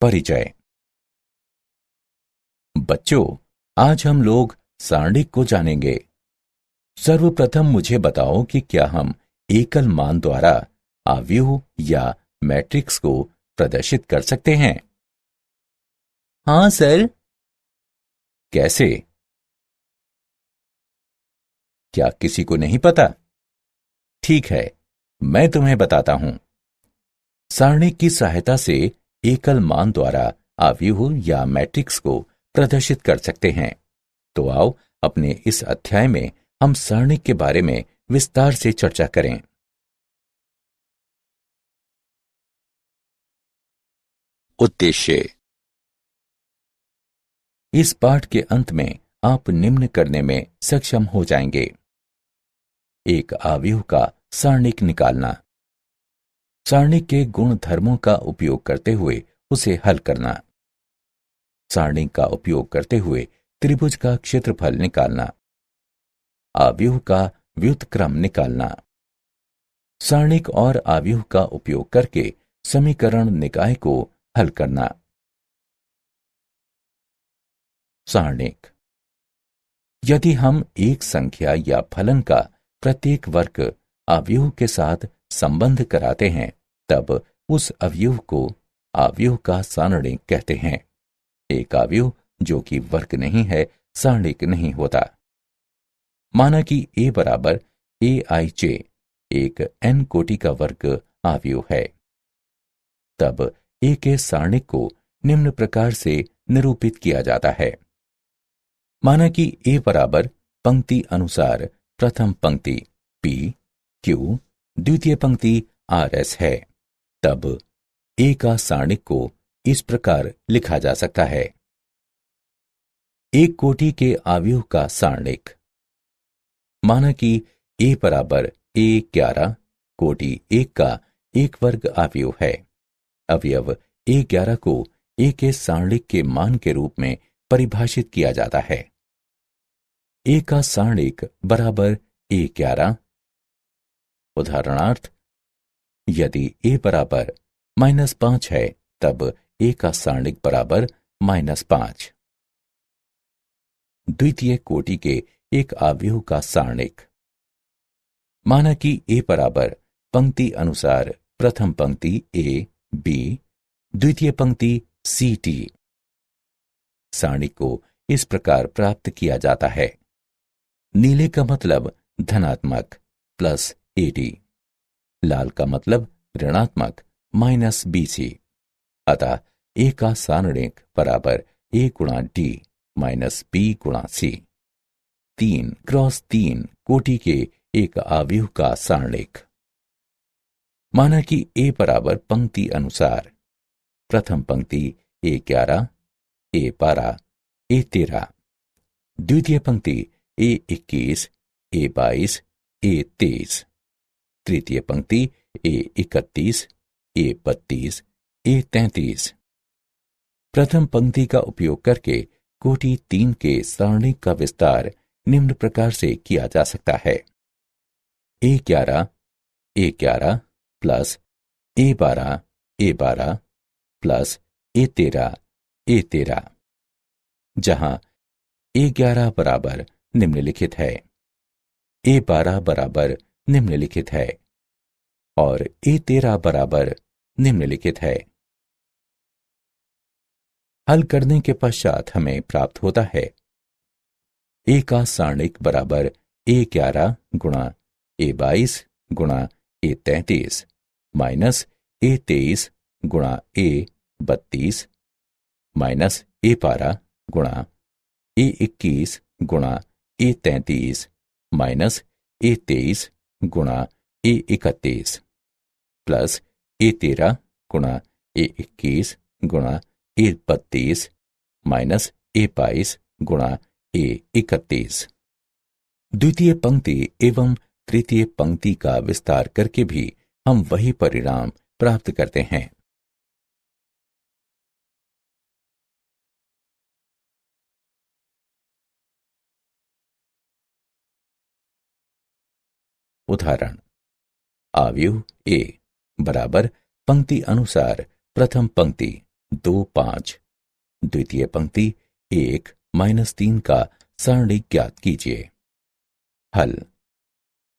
परिचय। बच्चों, आज हम लोग सारणिक को जानेंगे। सर्वप्रथम मुझे बताओ कि क्या हम एकल मान द्वारा आव्यूह या मैट्रिक्स को प्रदर्शित कर सकते हैं? हाँ सर। कैसे? क्या किसी को नहीं पता? ठीक है, मैं तुम्हें बताता हूं। सारणिक की सहायता से एकल मान द्वारा आव्यूह या मैट्रिक्स को प्रदर्शित कर सकते हैं। तो आओ अपने इस अध्याय में हम सारणिक के बारे में विस्तार से चर्चा करें। उद्देश्य। इस पाठ के अंत में आप निम्न करने में सक्षम हो जाएंगे। एक आव्यूह का सारणिक निकालना, सारणिक के गुण धर्मों का उपयोग करते हुए उसे हल करना, सारणिक का उपयोग करते हुए त्रिभुज का क्षेत्रफल निकालना, आव्यूह का व्युत्क्रम निकालना, सारणिक और आव्यूह का उपयोग करके समीकरण निकाय को हल करना। सारणिक। यदि हम एक संख्या या फलन का प्रत्येक वर्ग अवयव के साथ संबंध कराते हैं, तब उस अवयव को अवयव का सारणिक कहते हैं। एक अवयव जो कि वर्ग नहीं है, सारणिक नहीं होता। माना कि a बराबर aij एक n कोटि का वर्ग अवयव है, तब a के सारणिक को निम्न प्रकार से निरूपित किया जाता है। माना कि a बराबर पंक्ति अनुसार प्रथम पंक्ति p q, द्वितीय पंक्ति rs है, तब a का सारणिक को इस प्रकार लिखा जा सकता है। एक कोटि के अवयव का सारणिक। माना कि a बराबर a11 कोटि 1 का एक वर्ग अवयव है। अवयव a11 को a के सारणिक के मान के रूप में परिभाषित किया जाता है। a का सारणिक बराबर a11। उदाहरणार्थ, यदि a बराबर -5 है, तब a का सारणिक बराबर -5। द्वितीय कोटि के एक अवयव का सारणिक। माना कि a बराबर पंक्ति अनुसार प्रथम पंक्ति a b, द्वितीय पंक्ति c t। सारणिक को इस प्रकार प्राप्त किया जाता है। नीले का मतलब धनात्मक प्लस AD, लाल का मतलब ऋणात्मक -BC। अतः a का सारणिक बराबर a गुणा d माइनस b गुणा c। 3x3 कोटि के एक अवयव का सारणिक। माना कि a बराबर पंक्ति अनुसार प्रथम पंक्ति a11 a12 a13, द्वितीय पंक्ति a21 a22 a23, तृतीय पंक्ति a31 a32 a33। प्रथम पंक्ति का उपयोग करके कोटि 3 के सारणिक का विस्तार निम्न प्रकार से किया जा सकता है। a11 plus a12 plus a13 जहां a11 बराबर निम्नलिखित है, a12 बराबर निम्नलिखित है और a13 बराबर निम्नलिखित है। हल करने के पश्चात हमें प्राप्त होता है a का सारणिक बराबर a11 गुणा a22 गुणा a33 माइनस a23 गुणा a32 माइनस a12 गुणा a21 गुणा a33 माइनस a23 गुणा a31 प्लस a13 गुणा a21 गुणा a32 माइनस a22 गुणा a31। द्वितीय पंक्ति एवं तृतीय पंक्ति का विस्तार करके भी हम वही परिणाम प्राप्त करते हैं। उदाहरण, अवयव a बराबर पंक्ति अनुसार प्रथम पंक्ति 2 5। द्वितीय पंक्ति 1 -3 का सारणिक ज्ञात कीजिए। हल।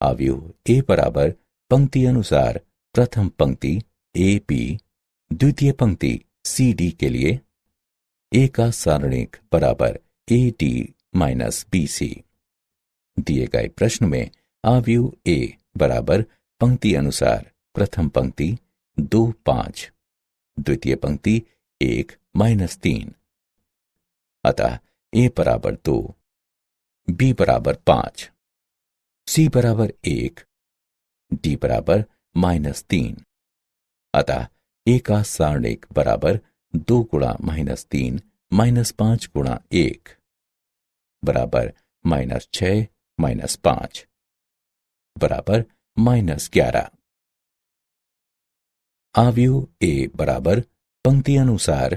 अवयव ए बराबर पंक्ति अनुसार प्रथम पंक्ति ए बी, द्वितीय पंक्ति सी डी के लिए ए का सारणिक बराबर A D minus B C. दिए गए प्रश्न में अवयव ए बराबर पंक्ति अनुसार प्रथम पंक्ति 2 5, द्वितीय पंक्ति 1 -3। अतः ए बराबर 2, बी बराबर 5, सी बराबर 1, डी बराबर -3। अतः ए का सारणिक बराबर 2 गुणा -3 -5 गुणा 1 बराबर -6 -5 बराबर -11। अवयव ए बराबर पंक्ति अनुसार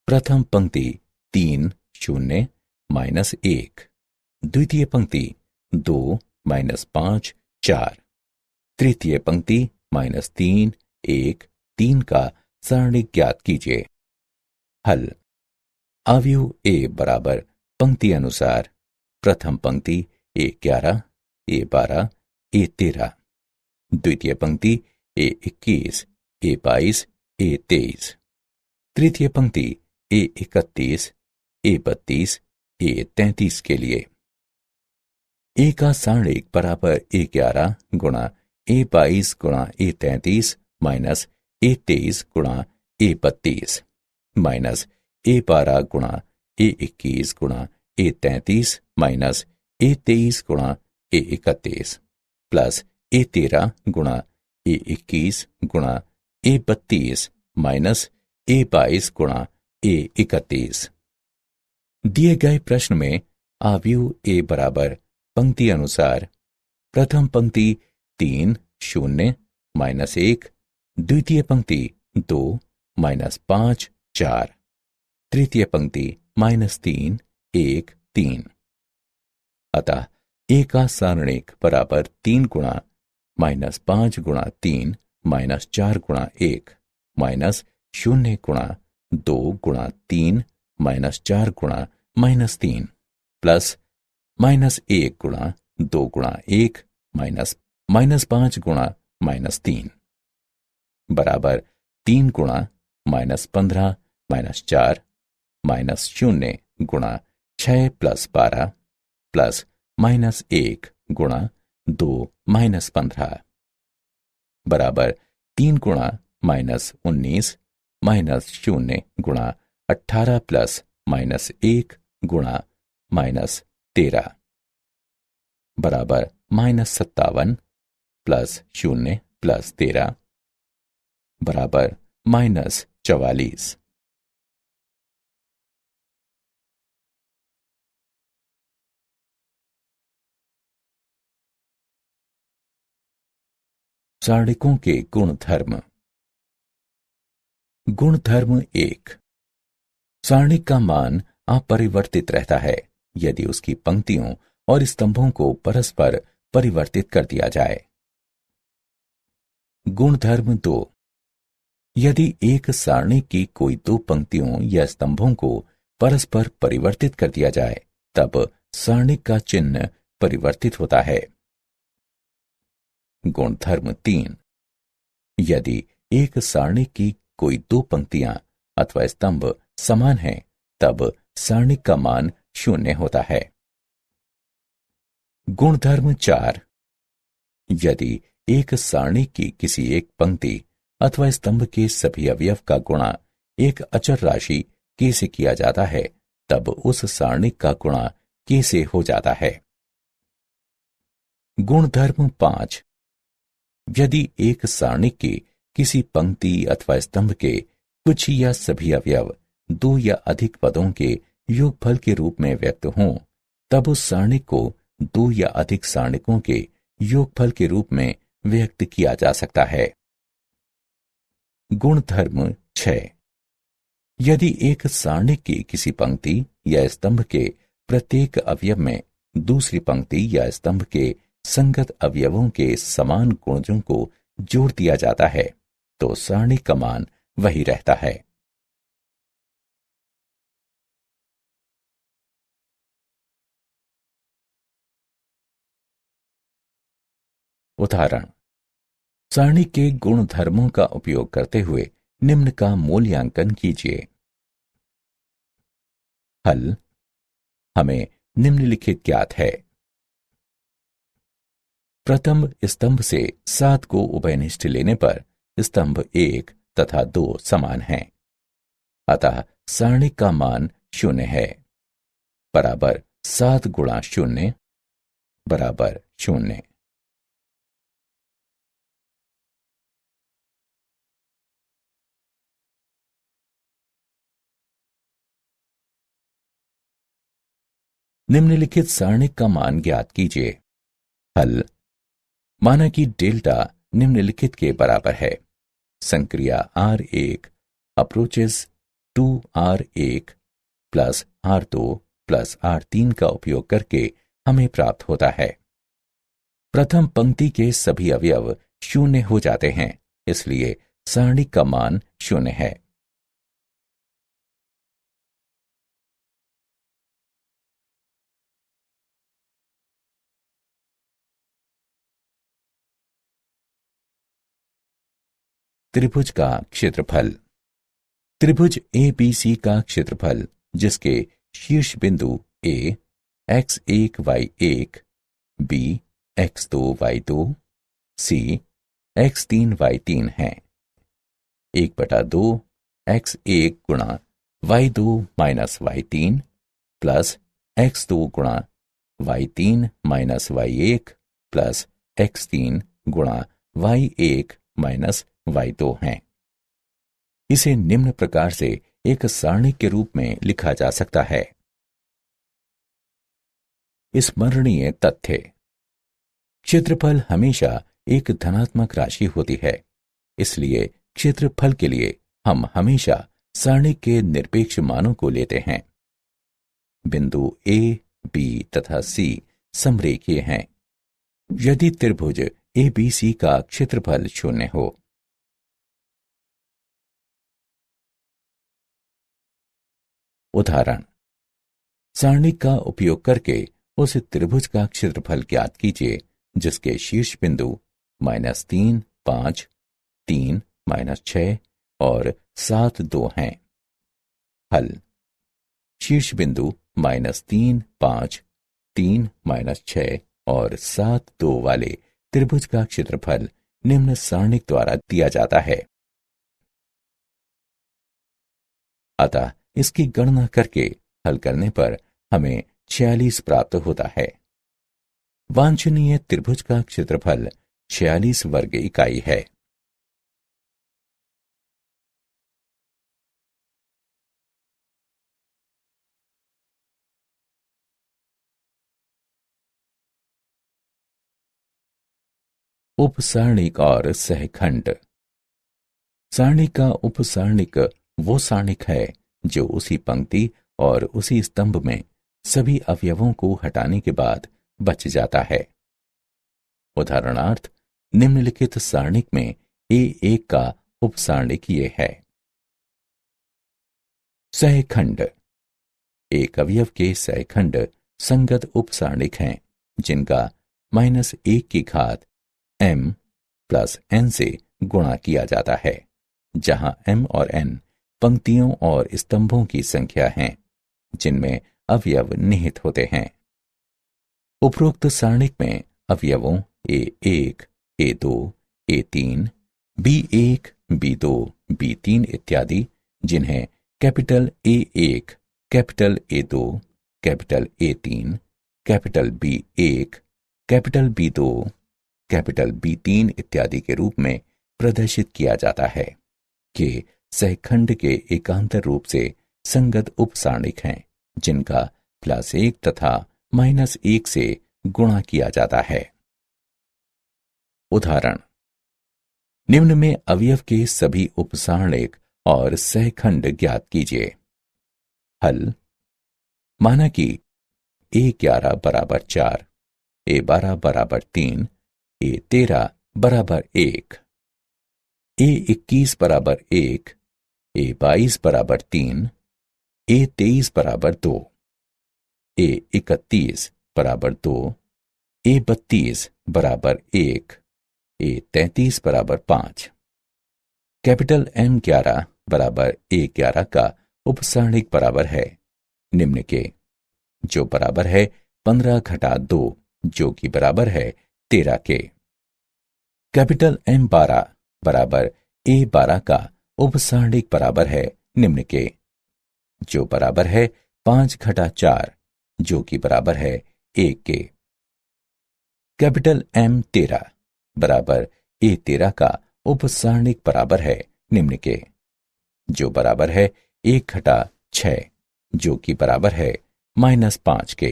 प्रथम पंक्ति 3 0 -1, द्वितीय पंक्ति 2 -5 4, तृतीय पंक्ति -3 1 3 का सारणिक ज्ञात कीजिए। हल। अवयव ए बराबर पंक्ति अनुसार प्रथम पंक्ति ए 11 ए 12 ए 13, द्वितीय पंक्ति ए 21 ए 22 ए 23, तृतीय पंक्ति ए 31 ए 32 ए 33 के लिए ए का सारणिक बराबर ए 11 गुणा ए 22 गुणा ए 33 माइनस ए 23 गुणा ए 32 माइनस ए 12 गुणा ए 21 गुणा ए 33 माइनस ए 23 गुणा ए 31 प्लस ए 13 गुणा ए 21 गुणा ए 32 माइनस ए 22 गुणा ए 31। दिए गए प्रश्न में अवयव ए बराबर पंक्ति अनुसार प्रथम पंक्ति 3 0 -1, द्वितीय पंक्ति 2 -5 4, तृतीय पंक्ति -3 1 3। अतः ए का सारणिक बराबर 3 गुणा -5 गुणा 3 -4 गुणा 1 -0 गुणा 2 गुणा 3 -4 गुणा -3 प्लस -1 गुणा 2 गुणा 1 -5 गुणा -3 बराबर 3 गुणा -15 -4 -0 गुणा 6 + 12 प्लस -1 गुणा 2 -15 बराबर 3 गुणा -19 -0 गुणा 18 प्लस -1 गुणा -13 बराबर -57 प्लस 0 प्लस 13 बराबर -44। सारणिकों के गुणधर्म। गुणधर्म 1। सारणिक का मान अपरिवर्तित रहता है यदि उसकी पंक्तियों और स्तंभों को परस्पर परिवर्तित कर दिया जाए। गुणधर्म 2। यदि एक सारणिक की कोई दो पंक्तियों या स्तंभों को परस्पर परिवर्तित कर दिया जाए तब सारणिक का चिन्ह परिवर्तित होता है। गुणधर्म 3। यदि एक सारणिक की कोई दो पंक्तियां अथवा स्तंभ समान हैं तब सारणिक का मान 0 होता है। गुणधर्म 4। यदि एक सारणिक की किसी एक पंक्ति अथवा स्तंभ के सभी अवयव का गुणा एक अचर राशि k से किया जाता है तब उस सारणिक का गुणा k से हो जाता है। गुणधर्म 5। यदि एक सारणिक की किसी पंक्ति अथवा स्तंभ के कुछ या सभी अवयव दो या अधिक पदों के योगफल के रूप में व्यक्त हों तब उस सारणिक को दो या अधिक सारणिकों के योगफल के रूप में व्यक्त किया जा सकता है। गुणधर्म 6। यदि एक सारणिक की किसी पंक्ति या स्तंभ के प्रत्येक अवयव में दूसरी पंक्ति या स्तंभ के संगत अवयवों के समान गुणजों को जोड़ दिया जाता है तो सारणिक का मान वही रहता है। उदाहरण, सारणी के गुण धर्मों का उपयोग करते हुए निम्न का मूल्यांकन कीजिए। हल। हमें निम्नलिखित ज्ञात है। प्रथम स्तंभ से 7 को उभयनिष्ठ लेने पर स्तंभ 1 तथा 2 समान हैं, अतः सारणी का मान 0 है। बराबर 7 गुणा 0 बराबर 0। निम्नलिखित सारणिक का मान ज्ञात कीजिए। हल। माना कि डेल्टा निम्नलिखित के बराबर है। संक्रिया R1 approaches 2R1 plus R2 plus R3 का उपयोग करके हमें प्राप्त होता है। प्रथम पंक्ति के सभी अवयव 0 हो जाते हैं, इसलिए सारणी का मान 0 है। त्रिभुज का क्षेत्रफल। त्रिभुज ABC का क्षेत्रफल जिसके शीर्ष बिंदु A x1 y1 B x2 y2 C x3 y3 है, 1/2 x1 गुणा y2 minus y3 plus x2 गुणा y3 minus y1 plus x3 गुणा y1 माइनस y2 हैं। इसे निम्न प्रकार से एक सारणी के रूप में लिखा जा सकता है। स्मरणीय तथ्य। क्षेत्रफल हमेशा एक धनात्मक राशि होती है, इसलिए क्षेत्रफल के लिए हम हमेशा सारणी के निरपेक्ष मानों को लेते हैं। बिंदु A, B तथा C समरेखीय हैं यदि त्रिभुज ABC का क्षेत्रफल 0 हो। उदाहरण, सारणी का उपयोग करके उस त्रिभुज का क्षेत्रफल ज्ञात कीजिए जिसके शीर्ष बिंदु -3, 5, 3, -6 और 7, 2 हैं। हल। शीर्ष बिंदु -3, 5, 3, -6 और 7, 2 वाले त्रिभुज का क्षेत्रफल निम्न सारणिक द्वारा दिया जाता है। अतः इसकी गणना करके हल करने पर हमें 46 प्राप्त होता है। वांछनीय त्रिभुज का क्षेत्रफल 46 वर्ग इकाई है। उपसारणिक और सहखंड। सारणी का उपसारणिक वो सारणिक है जो उसी पंक्ति और उसी स्तंभ में सभी अवयवों को हटाने के बाद बच जाता है। उदाहरणार्थ, निम्नलिखित सारणिक में A1 का उपसारणिक ये है। सहखंड। एक अवयव के सहखंड संगत उपसारणिक हैं जिनका -1 की घात m प्लस n से गुणा किया जाता है, जहां m और n पंक्तियों और स्तंभों की संख्या हैं जिनमें अवयव निहित होते हैं। उपरोक्त सारणिक में अवयवों A1, A2, A3, B1, B2, B3 इत्यादि, जिन्हें capital A1, capital A2, capital A3, capital B1, capital B2, capital B3 इत्यादि के रूप में प्रदर्शित किया जाता है, कि सहखंड के एकांतर रूप से संगत उपसारणिक हैं जिनका +1 तथा -1 से गुणा किया जाता है। उदाहरण, निम्न में अवयव के सभी उपसारणिक और सहखंड ज्ञात कीजिए। हल। माना कि A11 बराबर 4, A12 बराबर 3, A13 बराबर 1, A21 बराबर 1, A22 बराबर 3, A23 बराबर 2, A31 बराबर 2, A32 बराबर 1 A33 बराबर 5। कैपिटल M11 बराबर A11 का उपसारणिक बराबर है निम्न के, जो बराबर है 15 घटा 2 जो कि बराबर है 13 के। कैपिटल M12 बराबर A12 का उपसारणिक बराबर है निम्न के, जो बराबर है 5 घटा 4 जो कि बराबर है 1 के। कैपिटल M13 बराबर A13 का उपसारणिक बराबर है निम्न के, जो बराबर है 1 घटा 6 जो कि बराबर है -5 के।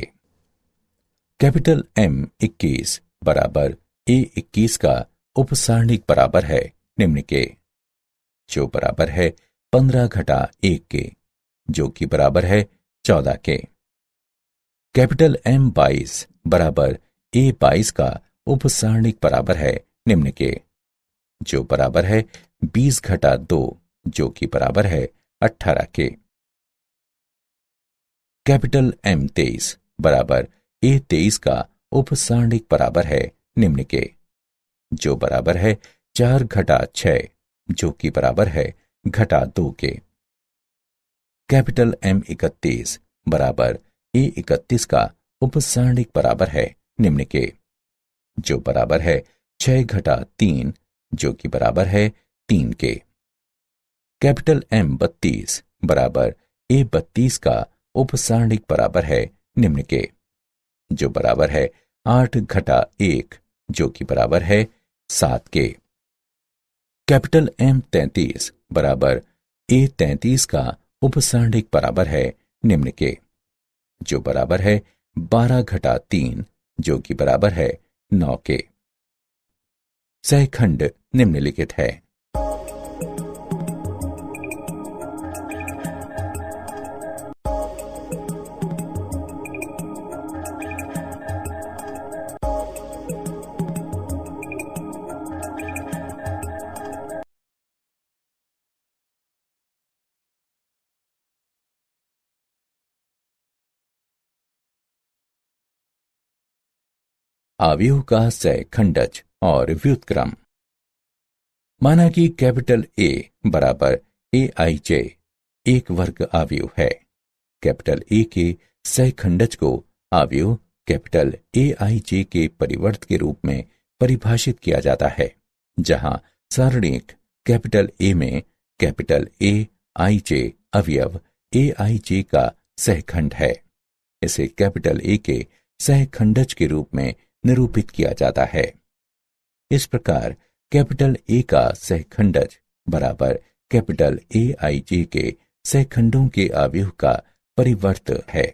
कैपिटल M21 बराबर A21 का उपसारणिक बराबर है निम्न के, जो बराबर है 15 घटा 1 के जो कि बराबर है 14 के। कैपिटल M22 बराबर A22 का उपसारणिक बराबर है निम्न के, जो बराबर है 20 घटा 2 जो कि बराबर है 18 के। कैपिटल M23 बराबर A23 का उपसारणिक बराबर है निम्न के, जो बराबर है 4 घटा 6 जो कि बराबर है घटा 2 के। कैपिटल M31 बराबर A31 का उपसारणिक बराबर है निम्न के, जो बराबर है 6 घटा 3 जो कि बराबर है 3 के। कैपिटल M32 बराबर A32 का उपसारणिक बराबर है निम्न के, जो बराबर है 8 घटा 1 जो कि बराबर है 7 के। कैपिटल M33 बराबर A33 का उपसारणिक बराबर है निम्न के, जो बराबर है 12 घटा 3 जो कि बराबर है 9 के। सहखंड निम्नलिखित है। अवयव का सहखंडज और व्युत्क्रम। माना कि कैपिटल A बराबर AIJ एक वर्ग अवयव है। कैपिटल A के सहखंडज को अवयव कैपिटल AIJ के परिवर्त के रूप में परिभाषित किया जाता है, जहां सारणिक कैपिटल A में कैपिटल AIJ अवयव AIJ का सहखंड है। इसे कैपिटल A के सहखंडज के रूप में निरूपित किया जाता है। इस प्रकार कैपिटल A का सहखंडज बराबर कैपिटल AIJ के सहखंडों के अवयव का परिवर्त है।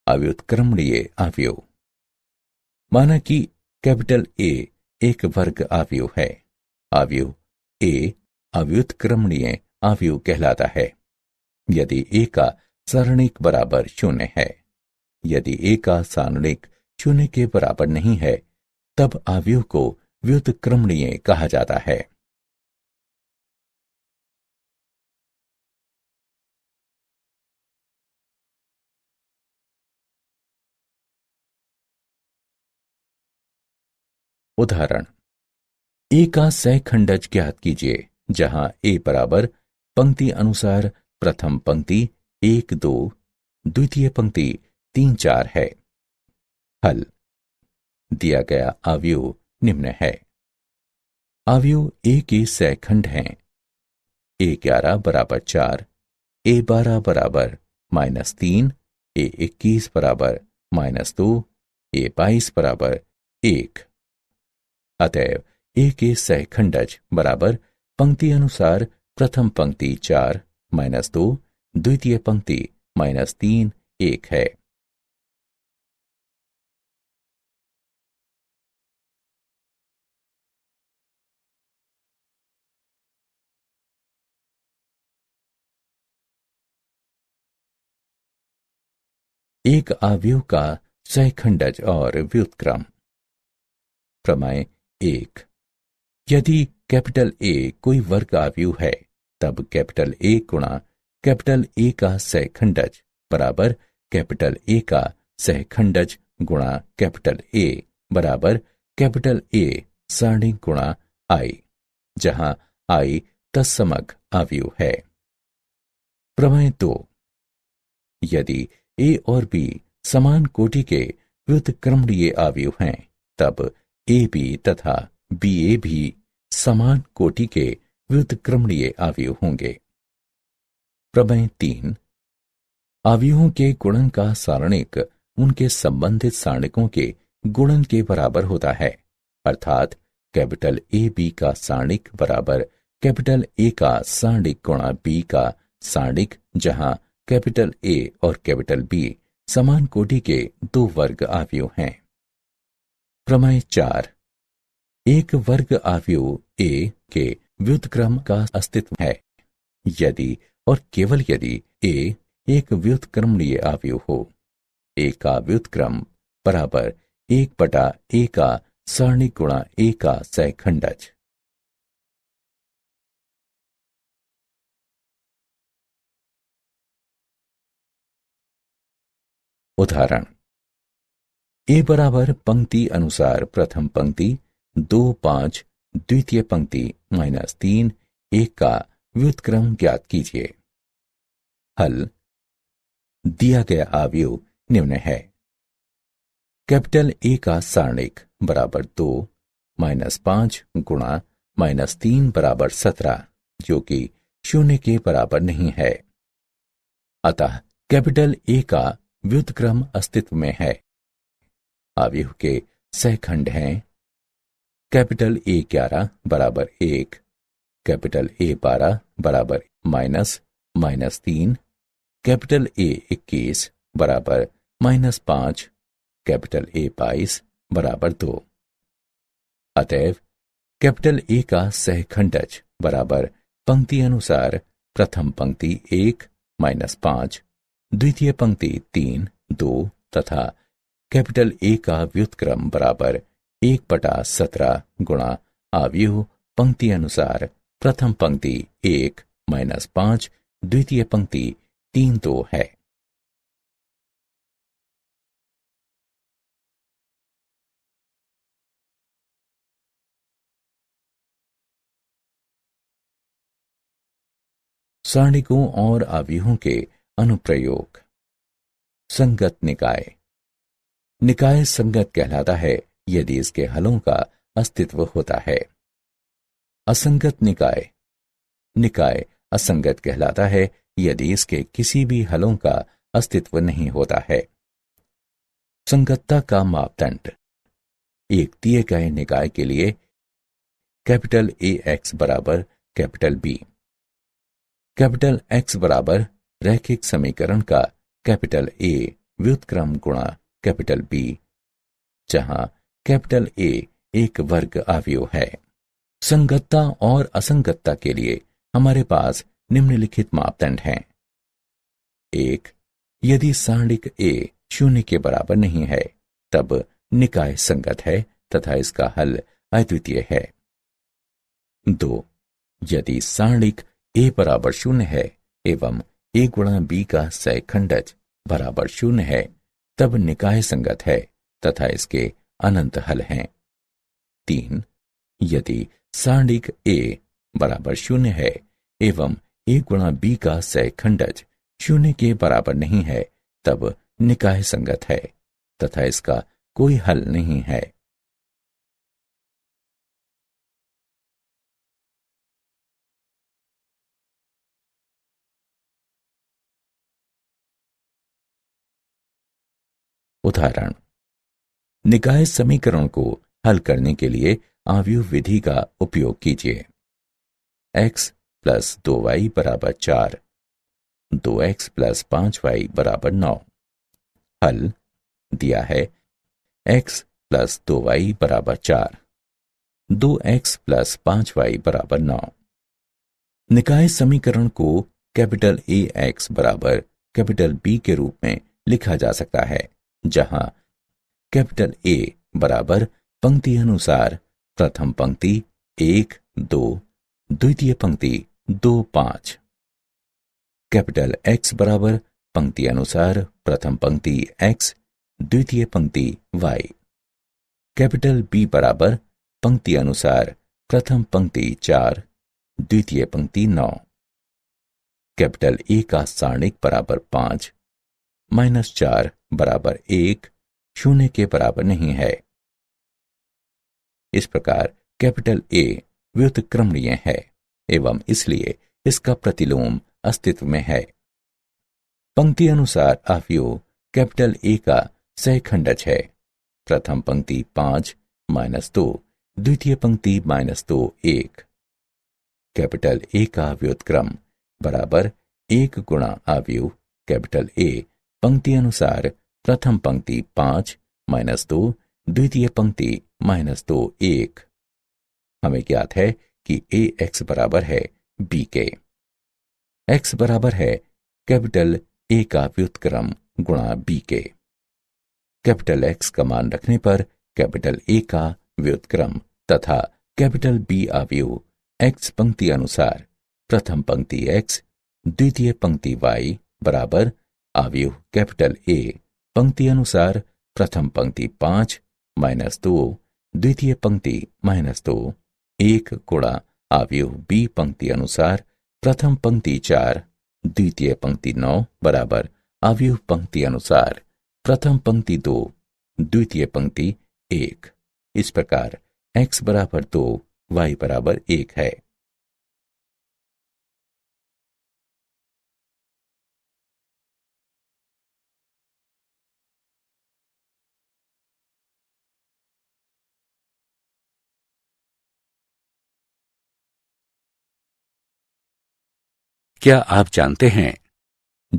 अव्युत्क्रमणीय अवयव। माना कि कैपिटल A एक वर्ग अवयव है। अवयव A अव्युत्क्रमणीय अवयव कहलाता है यदि A का सारणिक बराबर 0 है। यदि A का सारणिक 0 के बराबर नहीं है, तब अवयव को व्युत्क्रमणीय कहा जाता है। उदाहरण, A का सहखंडज ज्ञात कीजिए, जहां A बराबर पंक्ति अनुसार प्रथम पंक्ति 1 2, द्वितीय पंक्ति 3 4 है। हल। दिया गया अवयव निम्न है। अवयव A के सहखंड हैं। A11 बराबर 4, A12 बराबर -3, A21 बराबर -2, A22 बराबर 1। अतएव A के सहखंडज बराबर पंक्ति अनुसार प्रथम पंक्ति 4 -2, द्वितीय पंक्ति -3 1 है। एक अवयव का सहखंडज और व्युत्क्रम। प्रमेय 1। यदि कैपिटल A कोई वर्ग अवयव है, तब कैपिटल A गुणा कैपिटल A का सहखंडज बराबर कैपिटल A का सहखंडज गुणा कैपिटल A बराबर कैपिटल A सारणिक गुणा आई, जहां आई तत्समक अवयव है। प्रमेय 2। यदि ए और बी समान कोटि के व्युत्क्रमणीय अवयव हैं, तब ए बी तथा बी ए भी समान कोटि के व्युत्क्रमणीय अवयव होंगे। प्रमेय 3। अवयवों के गुणन का सारणिक उनके संबंधित सारणिकों के गुणन के बराबर होता है, अर्थात कैपिटल ए बी का सारणिक बराबर कैपिटल ए का सारणिक गुणा बी का सारणिक, जहां कैपिटल ए और कैपिटल बी समान कोटि के दो वर्ग अवयव हैं। प्रमेय 4। एक वर्ग अवयव ए के व्युत्क्रम का अस्तित्व है यदि और केवल यदि ए एक व्युत्क्रमणीय अवयव हो। ए का व्युत्क्रम बराबर 1/a का सारणिक गुणा ए का सहखंडज। उदाहरण: ए बराबर पंक्ति अनुसार प्रथम पंक्ति 2 5 द्वितीय पंक्ति -3 1 का व्युत्क्रम ज्ञात कीजिए। हल: दिया गया अवयव निम्न है। कैपिटल ए का सारणिक बराबर 2 -5 गुणा -3 बराबर 17, जो कि 0 के बराबर नहीं है। अतः कैपिटल ए का व्युत्क्रम अस्तित्व में है। अवयव के सहखंड हैं कैपिटल ए 11 बराबर 1, कैपिटल ए 12 बराबर -3, कैपिटल ए 21 बराबर -5, कैपिटल ए 22 बराबर 2। अतएव कैपिटल ए का सहखंडज बराबर पंक्ति अनुसार प्रथम पंक्ति 1 -5, द्वितीय पंक्ति 3 2 तथा कैपिटल ए का व्युत्क्रम बराबर 1/17 गुणा अवयव पंक्ति अनुसार प्रथम पंक्ति 1 -5 द्वितीय पंक्ति 3 2 है। सारणिकों और अवयवों के अनुप्रयोग। संगत निकाय। निकाय संगत कहलाता है यदि इसके हलों का अस्तित्व होता है। असंगत निकाय। निकाय असंगत कहलाता है यदि इसके किसी भी हलों का अस्तित्व नहीं होता है। संगतता का मापदंड। एक दिए गए निकाय के लिए कैपिटल ए एक्स बराबर कैपिटल बी, कैपिटल एक्स बराबर रैखिक समीकरण का कैपिटल ए व्युत्क्रम गुणा कैपिटल बी, जहां कैपिटल ए एक वर्ग अवयव है। संगतता और असंगतता के लिए हमारे पास निम्नलिखित मापदंड हैं। 1. यदि सारणिक ए 0 के बराबर नहीं है, तब निकाय संगत है तथा इसका हल अद्वितीय है। 2. यदि सारणिक ए बराबर 0 है एवं ए गुणा बी का सहखंडज बराबर 0 है, तब निकाय संगत है तथा इसके अनंत हल हैं। 3. यदि सारणिक ए बराबर 0 है एवं ए गुणा बी का सहखंडज 0 के बराबर नहीं है, तब निकाय संगत है तथा इसका कोई हल नहीं है। उदाहरण: निकाय समीकरण को हल करने के लिए आव्यूह विधि का उपयोग कीजिए। x + 2y = 4, 2x + 5y = 9। हल दिया है x + 2y = 4, 2x + 5y = 9। निकाय समीकरण को कैपिटल ए एक्स बराबर कैपिटल बी के रूप में लिखा जा सकता है, जहां कैपिटल ए बराबर पंक्ति अनुसार प्रथम पंक्ति 1 2, द्वितीय पंक्ति 2 5, कैपिटल एक्स बराबर पंक्ति अनुसार प्रथम पंक्ति x, द्वितीय पंक्ति y, कैपिटल बी बराबर पंक्ति अनुसार प्रथम पंक्ति 4, द्वितीय पंक्ति 9। कैपिटल ए का सारणिक बराबर 5, -4 बराबर 1, 0 के बराबर नहीं है। इस प्रकार कैपिटल ए व्युत्क्रमणीय है एवं इसलिए इसका प्रतिलोम अस्तित्व में है। पंक्ति अनुसार अवयव कैपिटल ए का सहखंडज है। प्रथम पंक्ति 5 -2, द्वितीय पंक्ति -2 1। कैपिटल ए का व्युत्क्रम बराबर 1 गुणा अवयव कैपिटल ए पंक्ति अनुसार प्रथम पंक्ति 5 -2, द्वितीय पंक्ति -2 1। हमें ज्ञात है कि ए एक्स बराबर है बी के। एक्स बराबर है कैपिटल ए का व्युत्क्रम गुणा बी के। कैपिटल एक्स का मान रखने पर कैपिटल ए का व्युत्क्रम तथा कैपिटल बी अवयव एक्स पंक्ति अनुसार प्रथम पंक्ति एक्स, द्वितीय पंक्ति वाई बराबर अवयव कैपिटल ए पंक्ति अनुसार प्रथम पंक्ति 5 -2, द्वितीय पंक्ति -2 1 गुणा अवयव बी पंक्ति अनुसार प्रथम पंक्ति 4, द्वितीय पंक्ति 9 बराबर अवयव पंक्ति अनुसार प्रथम पंक्ति 2, द्वितीय पंक्ति 1। इस प्रकार x बराबर 2, y बराबर 1 है। क्या आप जानते हैं,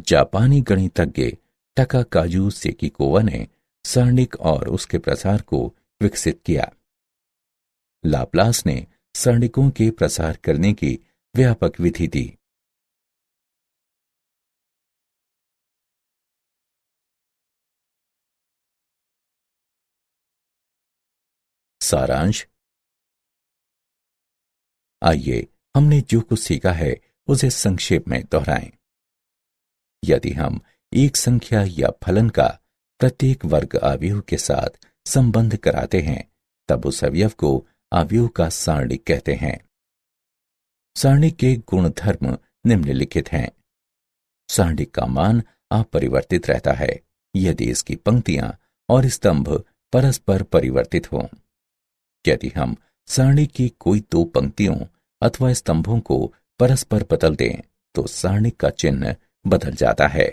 जापानी गणितज्ञ टाकाकाजु सेकिकोवा ने सारणिक और उसके प्रसार को विकसित किया। लाप्लास ने सारणिकों के प्रसार करने की व्यापक विधि दी। सारांश। आइए हमने जो कुछ सीखा है उसे संक्षेप में दोहराएं। यदि हम एक संख्या या फलन का प्रत्येक वर्ग अवयव के साथ संबंध कराते हैं तब उस अवयव को अवयव का सारणिक कहते हैं। सारणिक के गुणधर्म निम्नलिखित हैं। सारणिक का मान अपरिवर्तित रहता है यदि इसकी पंक्तियां और स्तंभ परस्पर परिवर्तित हों। यदि हम सारणिक की कोई दो पंक्तियों अथवा स्तंभों को परस्पर बदल दें तो सारणिक का चिन्ह बदल जाता है।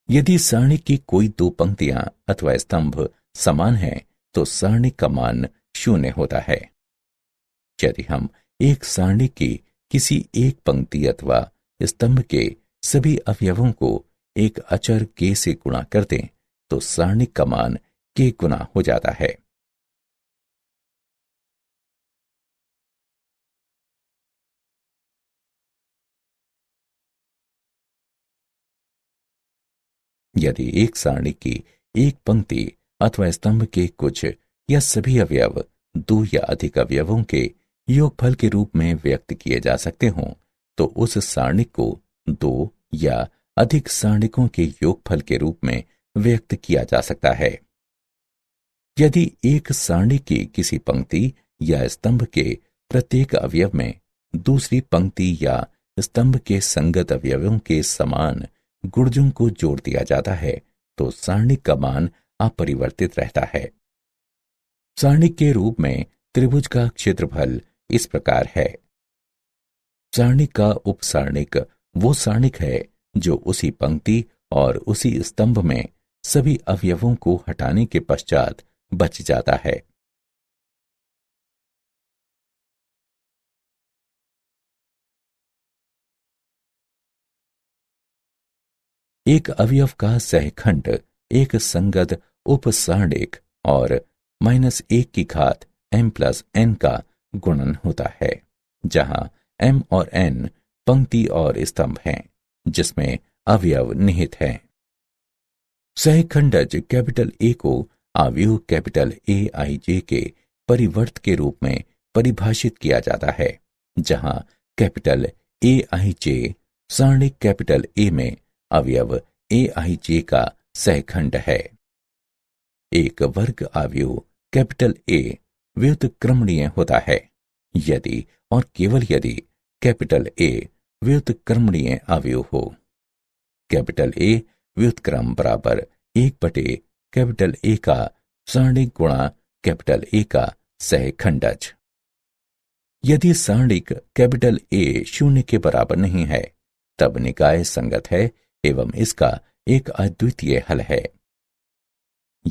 यदि सारणिक की कोई दो पंक्तियां अथवा स्तंभ समान हैं तो सारणिक का मान 0 होता है। यदि हम एक सारणिक की किसी एक पंक्ति अथवा स्तंभ के सभी अवयवों को एक अचर k से गुणा कर दें तो सारणिक का मान k गुना हो जाता है। यदि एक सारणिक की एक पंक्ति अथवा स्तंभ के कुछ या सभी अवयव दो या अधिक अवयवों के योगफल के रूप में व्यक्त किए जा सकते हों तो उस सारणिक को दो या अधिक सारणिकों के योगफल के रूप में व्यक्त किया जा सकता है। यदि एक सारणिक की किसी पंक्ति या स्तंभ के प्रत्येक अवयव में दूसरी पंक्ति या स्तंभ के संगत अवयवों के समान गुणजों को जोड़ दिया जाता है तो सारणिक का मान अपरिवर्तित रहता है। सारणिक के रूप में त्रिभुज का क्षेत्रफल इस प्रकार है। सारणिक का उपसारणिक वो सारणिक है जो उसी पंक्ति और उसी स्तंभ में सभी अवयवों को हटाने के पश्चात बच जाता है। एक अवयव का सहखंड एक संगत उपसारणिक और -1 की घात m+n का गुणन होता है जहां m और n पंक्ति और स्तंभ हैं जिसमें अवयव निहित हैं। सहखंडज कैपिटल ए को अवयव कैपिटल AIJ के परिवर्त के रूप में परिभाषित किया जाता है जहां कैपिटल AIJ सारणिक कैपिटल ए में अवयव AIJ का सहखंड है। एक वर्ग अवयव कैपिटल ए व्युत्क्रमणीय होता है यदि और केवल यदि कैपिटल ए व्युत्क्रमणीय अवयव हो। कैपिटल ए व्युत्क्रम बराबर 1 बटे कैपिटल ए का सारणिक गुणा कैपिटल ए का सहखंडज। यदि सारणिक कैपिटल ए 0 के बराबर नहीं है तब निकाय संगत है एवं इसका एक अद्वितीय हल है।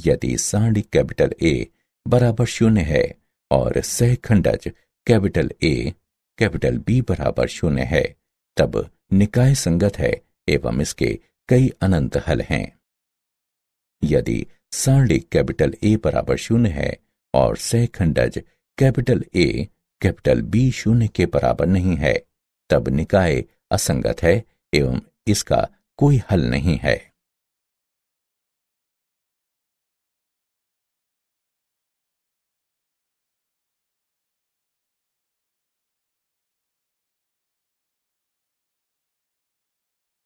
यदि सारणिक कैपिटल ए बराबर 0 है और सहखंडज कैपिटल ए कैपिटल बी बराबर 0 है तब निकाय संगत है एवं इसके कई अनंत हल हैं। यदि सारणिक कैपिटल ए बराबर 0 है और सहखंडज कैपिटल ए कैपिटल बी 0 के बराबर नहीं है तब निकाय असंगत है एवं इसका कोई हल नहीं है।